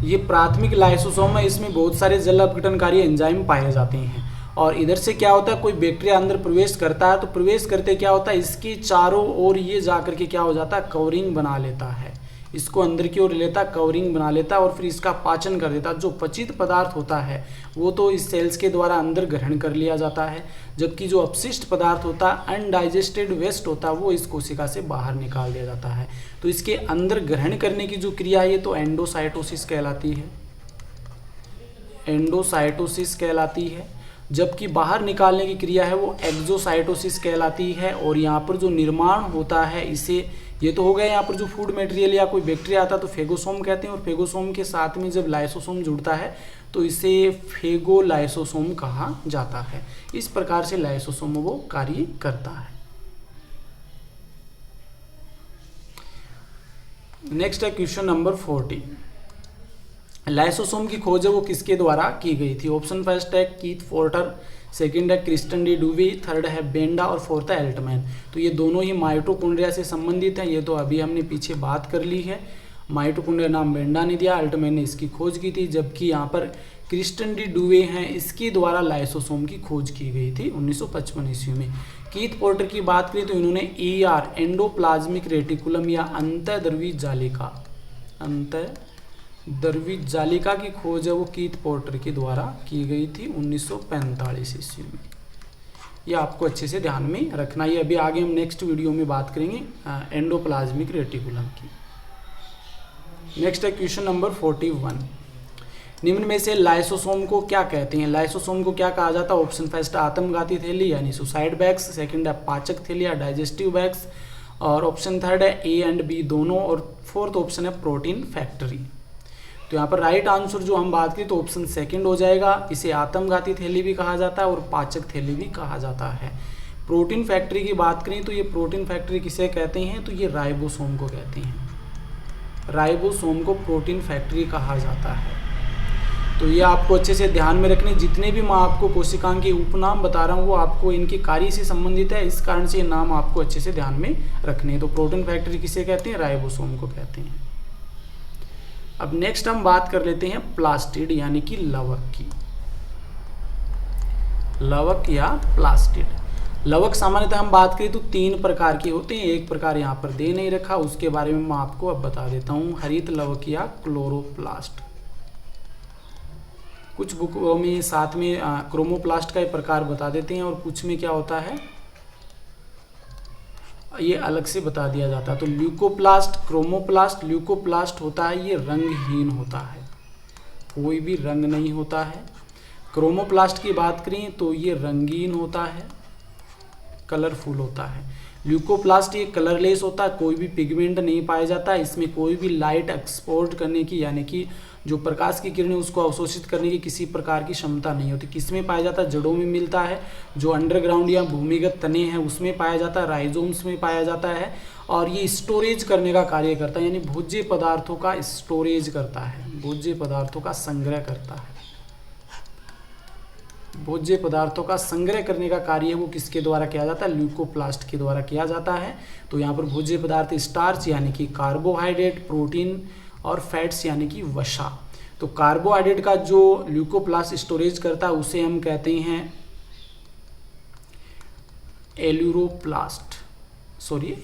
ये प्राथमिक लाइसोसोम है। इसमें बहुत सारे जल अपघटनकारी एंजाइम पाए जाते हैं, और इधर से क्या होता है, कोई बैक्टीरिया अंदर प्रवेश करता है तो प्रवेश करते क्या होता है, इसके चारों ओर ये जाकर के क्या हो जाता है, कवरिंग बना लेता है, इसको अंदर की ओर लेता, कवरिंग बना लेता और फिर इसका पाचन कर देता। जो पचित पदार्थ होता है वो तो इस सेल्स के द्वारा अंदर ग्रहण कर लिया जाता है, जबकि जो अपशिष्ट पदार्थ होता है, अनडाइजेस्टेड वेस्ट होता है, वो इस कोशिका से बाहर निकाल दिया जाता है। तो इसके अंदर ग्रहण करने की जो क्रिया है ये तो एंडोसाइटोसिस कहलाती है, एंडोसाइटोसिस कहलाती है, जबकि बाहर निकालने की क्रिया है वो एक्सोसाइटोसिस कहलाती है। और यहाँ पर जो निर्माण होता है इसे, ये तो हो गया यहाँ पर जो फूड मटेरियल या कोई बैक्टीरिया आता है तो फेगोसोम कहते हैं, और फेगोसोम के साथ में जब लाइसोसोम जुड़ता है तो इसे फेगोलाइसोसोम कहा जाता है। इस प्रकार से लाइसोसोम वो कार्य करता है। नेक्स्ट है क्वेश्चन नंबर 40। लाइसोसोम की खोज है वो किसके द्वारा की गई थी। ऑप्शन फर्स्ट है कीथ पोर्टर, सेकंड है क्रिस्टन डी डुवी, थर्ड है बेंडा और फोर्थ है एल्टमैन। तो ये दोनों ही माइटोकॉन्ड्रिया से संबंधित हैं, ये तो अभी हमने पीछे बात कर ली है। माइटोकॉन्ड्रिया नाम बेंडा ने दिया, एल्टमैन ने इसकी खोज की थी, जबकि यहाँ पर क्रिस्टन डी डुवे हैं, इसके द्वारा लाइसोसोम की खोज की गई थी 1955 ईस्वी में। कीथ पोर्टर की बात करें तो इन्होंने ER एंडोप्लाज्मिक रेटिकुलम या अंतःद्रवी जालिका की खोज है वो कीथ पोर्टर के द्वारा की गई थी 1945 ईस्वी में। ये आपको अच्छे से ध्यान में रखना है। अभी आगे हम नेक्स्ट वीडियो में बात करेंगे एंडोप्लाज्मिक रेटिकुलम की। नेक्स्ट है क्वेश्चन नंबर 41। निम्न में से लाइसोसोम को क्या कहते हैं। लाइसोसोम को क्या कहा जाता है। ऑप्शन फर्स्ट आत्मघाती थैली यानी सुसाइड बैग्स, सेकंड है पाचक थैली या डाइजेस्टिव बैग्स, और ऑप्शन थर्ड है ए एंड बी दोनों, और फोर्थ ऑप्शन है प्रोटीन फैक्ट्री। तो यहाँ पर राइट आंसर जो हम बात करें तो ऑप्शन सेकंड हो जाएगा। इसे आत्मघाती थैली भी कहा जाता है और पाचक थैली भी कहा जाता है। प्रोटीन फैक्ट्री की बात करें तो ये प्रोटीन फैक्ट्री किसे कहते हैं, तो ये राइबोसोम को कहते हैं। राइबोसोम को प्रोटीन फैक्ट्री कहा जाता है। तो ये आपको अच्छे से ध्यान में रखने, जितने भी मैं आपको कोशिकाओं के उपनाम बता रहा हूँ वो आपको इनके कार्य से संबंधित है, इस कारण से ये नाम आपको अच्छे से ध्यान में रखने। तो प्रोटीन फैक्ट्री किसे कहते हैं, राइबोसोम को कहते हैं। अब नेक्स्ट हम बात कर लेते हैं प्लास्टिड यानी कि लवक की। लवक या प्लास्टिड। लवक सामान्यतः हम बात करें तो 3 प्रकार के होते हैं। एक प्रकार यहाँ पर दे नहीं रखा, उसके बारे में मैं आपको अब बता देता हूँ, हरित लवक या क्लोरोप्लास्ट। कुछ बुकों में साथ में क्रोमोप्लास्ट का प्रकार बता देते हैं और कुछ में क्या होता है ये अलग से बता दिया जाता है। तो ल्यूकोप्लास्ट, क्रोमोप्लास्ट। ल्यूकोप्लास्ट होता है ये रंगहीन होता है, कोई भी रंग नहीं होता है। क्रोमोप्लास्ट की बात करें तो ये रंगीन होता है, कलरफुल होता है। ल्यूकोप्लास्ट ये कलरलेस होता है, कोई भी पिगमेंट नहीं पाया जाता है। इसमें कोई भी लाइट एक्सपोर्ट करने की यानी कि जो प्रकाश की किरणें उसको अवशोषित करने की किसी प्रकार की क्षमता नहीं होती। किसमें पाया जाता है, जड़ों में मिलता है, जो अंडरग्राउंड या भूमिगत तने हैं उसमें पाया जाता है, राइजोम्स में पाया जाता है। और ये स्टोरेज करने का कार्य करता है, यानी भोज्य पदार्थों का स्टोरेज करता है, भोज्य पदार्थों का संग्रह करता है। भोज्य पदार्थों का संग्रह करने का कार्य वो किसके द्वारा किया जाता है, ल्यूकोप्लास्ट के द्वारा किया जाता है। तो यहाँ पर भोज्य पदार्थ स्टार्च यानी कि कार्बोहाइड्रेट, प्रोटीन और फैट्स यानी कि वसा। तो कार्बोहाइड्रेट का जो ल्यूकोप्लास्ट स्टोरेज करता है उसे हम कहते हैं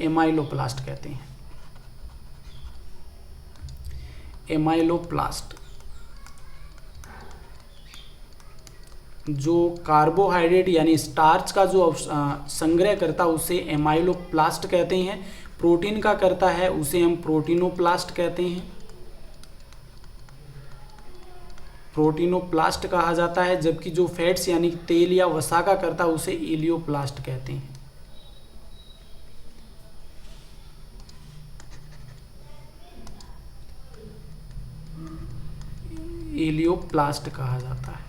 एमाइलोप्लास्ट कहते हैं, एमाइलोप्लास्ट। जो कार्बोहाइड्रेट यानी स्टार्च का जो संग्रह करता है उसे एमाइलोप्लास्ट कहते हैं। प्रोटीन का करता है उसे हम प्रोटीनोप्लास्ट कहते हैं, प्रोटीनोप्लास्ट कहा जाता है। जबकि जो फैट्स यानी तेल या वसा का करता है उसे इलियोप्लास्ट कहते हैं। इलियोप्लास्ट कहा जाता है,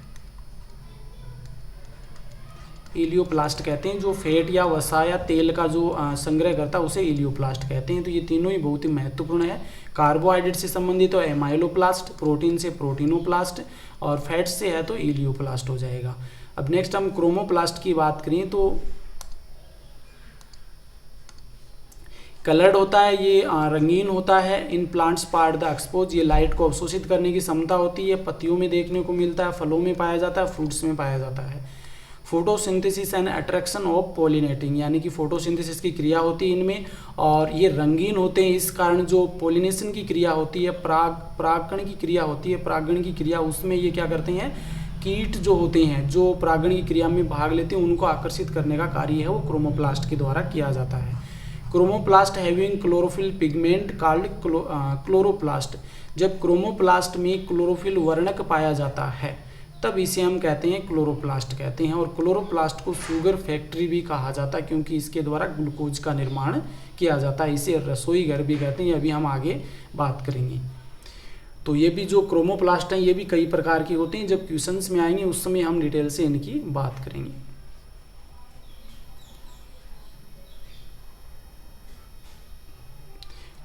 इलियोप्लास्ट कहते हैं। जो फैट या वसा या तेल का जो संग्रह करता है उसे इलियोप्लास्ट कहते हैं। तो ये तीनों ही बहुत ही महत्वपूर्ण है। कार्बोहाइड्रेट से संबंधित तो एमाइलोप्लास्ट, प्रोटीन से प्रोटीनोप्लास्ट और फैट से है तो इलियोप्लास्ट हो जाएगा। अब नेक्स्ट हम क्रोमोप्लास्ट की बात करें तो कलर्ड होता है, ये रंगीन होता है। In plants part the expose, ये लाइट को अवशोषित करने की क्षमता होती है। पत्तियों में देखने को मिलता है, फलों में पाया जाता है, फ्रूट्स में पाया जाता है। Photosynthesis and attraction of pollinating, यानी कि फोटोसिंथेसिस की क्रिया होती है इनमें और ये रंगीन होते हैं। इस कारण जो पॉलिनेशन की क्रिया होती है, परागण की क्रिया होती है, परागण की क्रिया, उसमें ये क्या करते हैं, कीट जो होते हैं जो परागण की क्रिया में भाग लेते हैं उनको आकर्षित करने का कार्य है वो क्रोमोप्लास्ट के द्वारा किया जाता है। Chromoplast having chlorophyll pigment called chloroplast. जब क्रोमोप्लास्ट में क्लोरोफिल वर्णक पाया जाता है तब इसे हम कहते हैं क्लोरोप्लास्ट कहते हैं। और क्लोरोप्लास्ट को शुगर फैक्ट्री भी कहा जाता है क्योंकि इसके द्वारा ग्लूकोज का निर्माण किया जाता है। इसे रसोई घर भी कहते हैं, अभी हम आगे बात करेंगे। तो ये भी जो क्रोमोप्लास्ट हैं ये भी कई प्रकार के होते हैं। जब क्वेश्चंस में आएंगे उस समय हम डिटेल से इनकी बात करेंगे।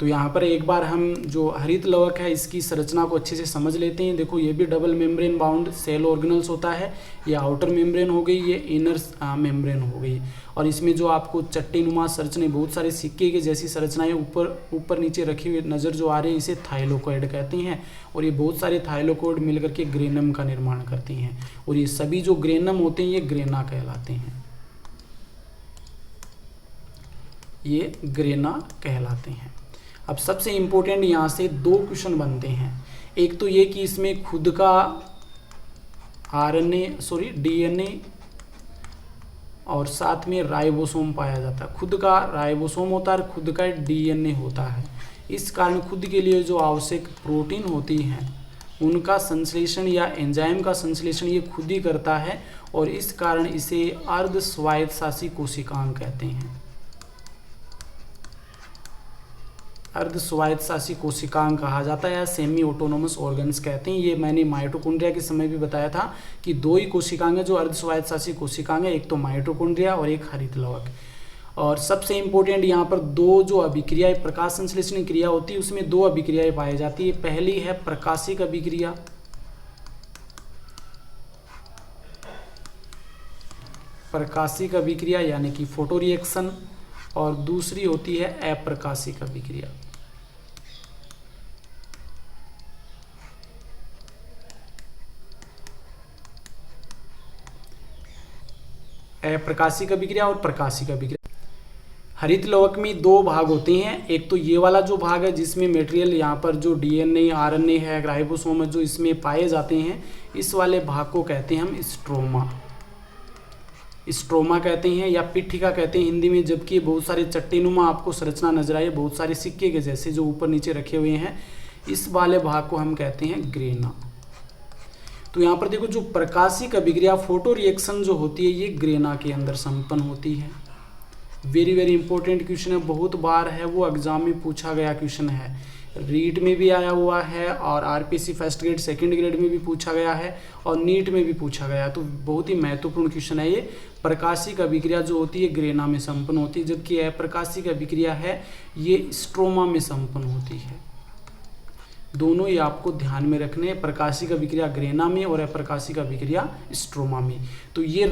तो यहाँ पर एक बार हम जो हरित लवक है इसकी संरचना को अच्छे से समझ लेते हैं। देखो ये भी double membrane bound cell organelles होता है। ये आउटर मेम्ब्रेन हो गई, ये इनर मेम्ब्रेन हो गई। और इसमें जो आपको चट्टीनुमा संरचना, बहुत सारे सिक्के के जैसी संरचनाएं ऊपर नीचे रखी हुई नज़र जो आ रही है इसे थाइलोकॉइड कहते हैं। और ये बहुत सारे थाइलोकॉइड मिलकर के ग्रेनम का निर्माण करती हैं। और ये सभी जो ग्रेनम होते हैं ये ग्रेना कहलाते हैं, ये ग्रेना कहलाते हैं। अब सबसे इम्पोर्टेंट यहाँ से 2 क्वेश्चन बनते हैं। एक तो ये कि इसमें खुद का डीएनए और साथ में राइबोसोम पाया जाता है। खुद का राइबोसोम होता है और खुद का डीएनए होता है। इस कारण खुद के लिए जो आवश्यक प्रोटीन होती हैं उनका संश्लेषण या एंजाइम का संश्लेषण ये खुद ही करता है और इस कारण इसे अर्ध स्वायत्तशासी कोशिकांग कहते हैं। अर्ध स्वायत्त शासी कोशिकांग कहा जाता है या सेमी ऑटोनोमस ऑर्गन्स कहते हैं। ये मैंने माइटोकॉन्ड्रिया के समय भी बताया था कि दो ही कोशिकांग है जो अर्ध स्वायत्त शासी कोशिकांग है, एक तो माइटोकॉन्ड्रिया और एक हरित लवक। और सबसे इंपॉर्टेंट यहाँ पर दो जो अभिक्रियाएं प्रकाश संश्लेषण क्रिया होती है उसमें दो अभिक्रियाएं पाई जाती है। पहली है प्रकाशिक अभिक्रिया, प्रकाशिक अभिक्रिया यानी कि फोटो रिएक्शन, और दूसरी होती है अप्रकाशिक अभिक्रिया। अप्रकाशिक अभिक्रिया और प्रकाशिक अभिक्रिया। हरित लवक में दो भाग होते हैं, एक तो ये वाला जो भाग है जिसमें मटेरियल यहाँ पर जो डीएनए आरएनए है राइबोसोम है जो इसमें पाए जाते हैं, इस वाले भाग को कहते हैं हम स्ट्रोमा। स्ट्रोमा कहते हैं या पिट्ठिका कहते हैं हिंदी में, जबकि बहुत सारे चट्टीनुमा आपको संरचना नजर आई, बहुत सारे सिक्के के जैसे जो ऊपर नीचे रखे हुए हैं, इस वाले भाग को हम कहते हैं ग्रेना। तो यहाँ पर देखो जो प्रकाशिक अभिक्रिया फोटो रिएक्शन जो होती है ये ग्रेना के अंदर संपन्न होती है। वेरी वेरी इंपॉर्टेंट क्वेश्चन है, बहुत बार है वो एग्जाम में पूछा गया क्वेश्चन है, रीट में भी आया हुआ है और RPC first grade second grade में भी पूछा गया है और नीट में भी पूछा गया। तो बहुत ही महत्वपूर्ण क्वेश्चन है ये। प्रकाशिक अभिक्रिया जो होती है ग्रेना में संपन्न होती है, जबकि अप्रकाशिक अभिक्रिया है ये स्ट्रोमा में संपन्न होती है। दोनों ही आपको ध्यान में रखने हैं, प्रकाशिक अभिक्रिया ग्रेना में और अप्रकाशिक अभिक्रिया स्ट्रोमा में। तो ये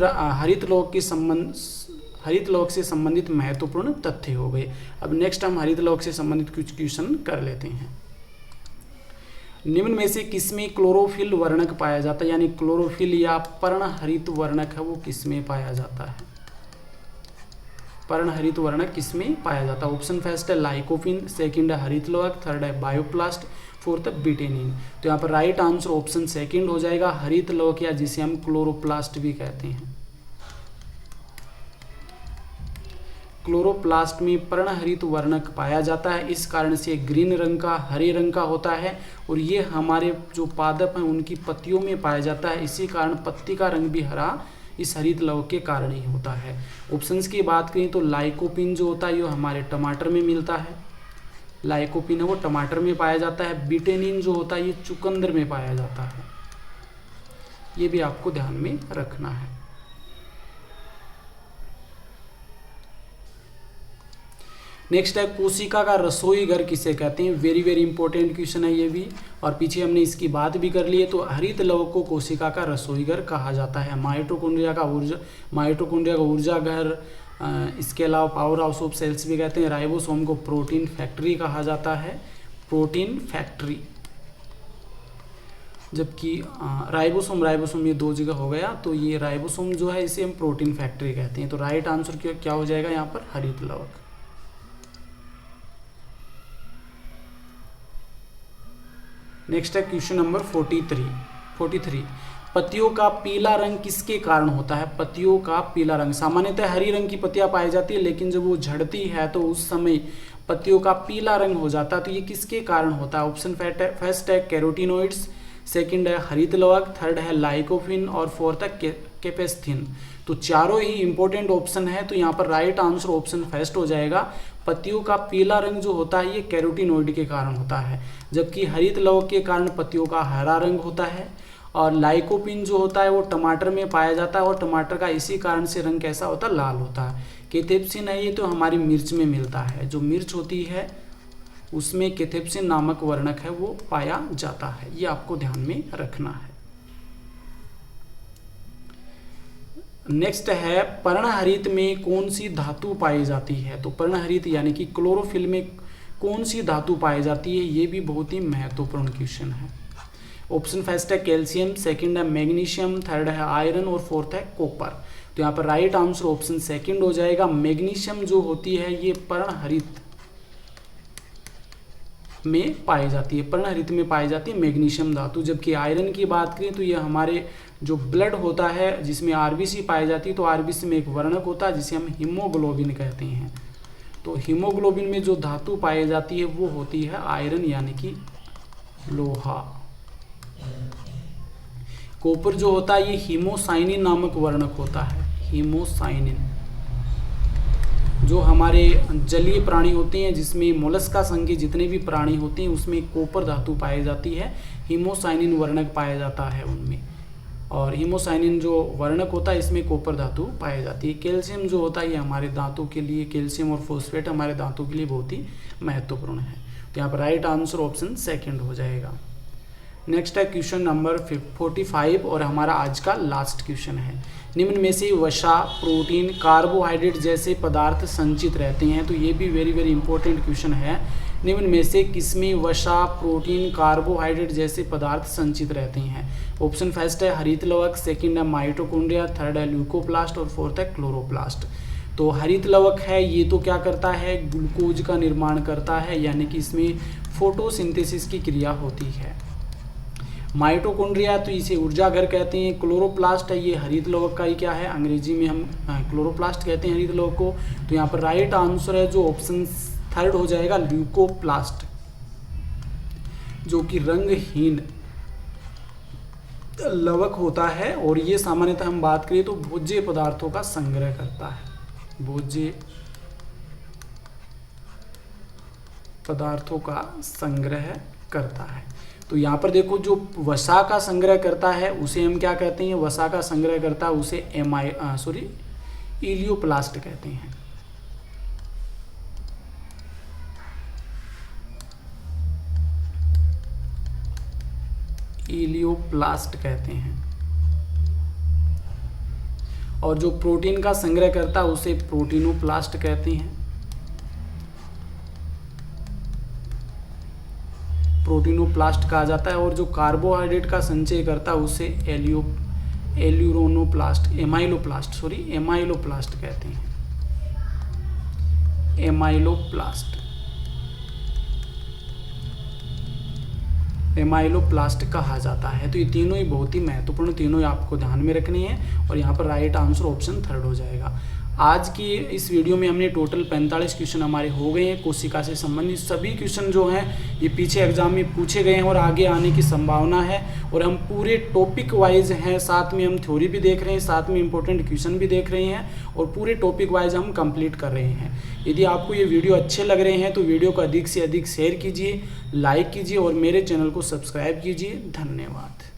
हरित लवक से संबंधित महत्वपूर्ण तथ्य हो गए। अब नेक्स्ट हम हरित लवक से संबंधित कुछ क्वेश्चन कर लेते हैं। निम्न में से किसमें क्लोरोफिल वर्णक पाया जाता है, यानी क्लोरोफिल या पर्णहरित वर्णक है वो किसमें पाया जाता है। पर्णहरित वर्णक किसमें पाया जाता है। ऑप्शन फर्स्ट है लाइकोपिन, सेकंड है हरित लवक, थर्ड है बायोप्लास्ट, फोर्थ है बिटेनिन। तो यहाँ पर राइट आंसर ऑप्शन सेकंड हो जाएगा, हरित लवक या जिसे हम क्लोरोप्लास्ट भी कहते हैं। क्लोरोप्लास्ट में पर्णहरित वर्णक पाया जाता है, इस कारण से ग्रीन रंग का हरे रंग का होता है और ये हमारे जो पादप हैं उनकी पत्तियों में पाया जाता है, इसी कारण पत्ती का रंग भी हरा इस हरित लवक के कारण ही होता है। ऑप्शंस की बात करें तो लाइकोपिन जो होता है ये हमारे टमाटर में मिलता है, लाइकोपिन है वो टमाटर में पाया जाता है। बिटेनिन जो होता है ये चुकंदर में पाया जाता है, ये भी आपको ध्यान में रखना है। नेक्स्ट है कोशिका का रसोई घर किसे कहते हैं। वेरी वेरी इंपॉर्टेंट क्वेश्चन है ये भी, और पीछे हमने इसकी बात भी कर ली है। तो हरित लवक को कोशिका का रसोई घर कहा जाता है। माइटोकॉन्ड्रिया का ऊर्जा घर, इसके अलावा पावर हाउस ऑफ सेल्स भी कहते हैं। राइबोसोम को प्रोटीन फैक्ट्री कहा जाता है, प्रोटीन फैक्ट्री, जबकि राइबोसोम ये दो जगह हो गया। तो ये राइबोसोम जो है इसे हम प्रोटीन फैक्ट्री कहते हैं। तो राइट आंसर क्या हो जाएगा यहाँ पर, हरित लवक। नेक्स्ट है क्वेश्चन नंबर 43। पत्तियों का पीला रंग किसके कारण होता है। पत्तियों का पीला रंग, सामान्यतः हरी रंग की पत्तियां पाई जाती है, लेकिन जब वो झड़ती है तो उस समय पत्तियों का पीला रंग हो जाता है। तो ये किसके कारण होता है। ऑप्शन फर्स्ट है कैरोटीनोइड्स, सेकंड है हरित लवक, थर्ड है लाइकोपिन और फोर्थ है कैपेस्थिन। तो चारों ही इंपॉर्टेंट ऑप्शन है, तो यहाँ पर राइट आंसर ऑप्शन फर्स्ट हो जाएगा। पत्तियों का पीला रंग जो होता है ये कैरोटीनोइड के कारण होता है, जबकि हरित लवक के कारण पत्तियों का हरा रंग होता है। और लाइकोपिन जो होता है वो टमाटर में पाया जाता है और टमाटर का इसी कारण से रंग कैसा होता है, लाल होता है। कैथेप्सिन है ये तो हमारी मिर्च में मिलता है, जो मिर्च होती है उसमें कैथेप्सिन नामक वर्णक है वो पाया जाता है, ये आपको ध्यान में रखना है। नेक्स्ट है पर्णहरित में कौन सी धातु पाई जाती है। तो पर्णहरित यानी कि क्लोरोफिल में कौन सी धातु पाई जाती है, ये भी बहुत ही महत्वपूर्ण क्वेश्चन है। ऑप्शन फर्स्ट है कैल्शियम, सेकंड है मैग्नीशियम, थर्ड है आयरन और फोर्थ है कॉपर। तो यहाँ पर राइट आंसर ऑप्शन सेकंड हो जाएगा। मैग्नीशियम जो होती है ये पर्णहरित में पाई जाती है, पर्णहरित में पाई जाती है मैग्नीशियम धातु। जबकि आयरन की बात करें तो ये हमारे जो ब्लड होता है जिसमें आरबीसी पाई जाती है, तो आरबीसी में एक वर्णक होता है जिसे हम हीमोग्लोबिन कहते हैं। तो हीमोग्लोबिन में जो धातु पाई जाती है वो होती है आयरन यानी कि लोहा। कॉपर जो होता है ये हीमोसाइनिन नामक वर्णक होता है, हीमोसाइनिन जो हमारे जलीय प्राणी होते हैं जिसमें मोलस्का संघ के जितने भी प्राणी होते हैं उसमें कॉपर धातु पाई जाती है, हीमोसाइनिन वर्णक पाया जाता है उनमें, और हीमोसाइनिन जो वर्णक होता है इसमें कॉपर धातु पाई जाती है। कैल्शियम जो होता है ये हमारे दांतों के लिए, कैल्शियम और फॉस्फेट हमारे दांतों के लिए बहुत ही महत्वपूर्ण है। तो यहाँ पर राइट आंसर ऑप्शन सेकंड हो जाएगा। नेक्स्ट है क्वेश्चन नंबर 45 और हमारा आज का लास्ट क्वेश्चन है। निम्न में से वसा, प्रोटीन, कार्बोहाइड्रेट जैसे पदार्थ संचित रहते हैं। तो ये भी वेरी वेरी इंपॉर्टेंट क्वेश्चन है। निम्न में से किसमें वसा, प्रोटीन, कार्बोहाइड्रेट जैसे पदार्थ संचित रहते हैं। ऑप्शन फर्स्ट है हरित लवक, सेकंड है माइटोकॉन्ड्रिया, थर्ड है ल्यूकोप्लास्ट और फोर्थ है क्लोरोप्लास्ट। तो हरित लवक है ये तो क्या करता है, ग्लूकोज का निर्माण करता है, यानी कि इसमें फोटोसिंथेसिस की क्रिया होती है। माइटोकॉन्ड्रिया तो इसे ऊर्जा घर कहते हैं। क्लोरोप्लास्ट है ये हरित लवक का ही क्या है, अंग्रेजी में हम क्लोरोप्लास्ट कहते हैं हरित लवक को। तो यहाँ पर राइट आंसर है जो ऑप्शन थर्ड हो जाएगा, ल्यूकोप्लास्ट, जो कि रंगहीन लवक होता है और ये सामान्यतः हम बात करें तो भोज्य पदार्थों का संग्रह करता है, भोज्य पदार्थों का संग्रह करता है। तो यहाँ पर देखो जो वसा का संग्रह करता है उसे हम क्या कहते हैं, वसा का संग्रह करता है उसे इलियोप्लास्ट कहते हैं। इलियोप्लास्ट कहते हैं। और जो प्रोटीन का संग्रह करता है उसे प्रोटीनोप्लास्ट कहते हैं। प्रोटीनोप्लास्ट कहा जाता है। और जो कार्बोहाइड्रेट का संचय करता है उसे एमाइलोप्लास्ट कहते हैं, एमाइलोप्लास्ट कहा जाता है। तो ये तीनों ही बहुत ही महत्वपूर्ण, तीनों ही आपको ध्यान में रखने हैं और यहाँ पर राइट आंसर ऑप्शन थर्ड हो जाएगा। आज की इस वीडियो में हमने टोटल 45 क्वेश्चन हमारे हो गए हैं। कोशिका से संबंधित सभी क्वेश्चन जो हैं ये पीछे एग्जाम में पूछे गए हैं और आगे आने की संभावना है। और हम पूरे टॉपिक वाइज हैं, साथ में हम थ्योरी भी देख रहे हैं, साथ में इंपॉर्टेंट क्वेश्चन भी देख रहे हैं और पूरे टॉपिक वाइज हम कंप्लीट कर रहे हैं। यदि आपको ये वीडियो अच्छे लग रहे हैं तो वीडियो को अधिक से अधिक शेयर कीजिए, लाइक कीजिए और मेरे चैनल को सब्सक्राइब कीजिए। धन्यवाद।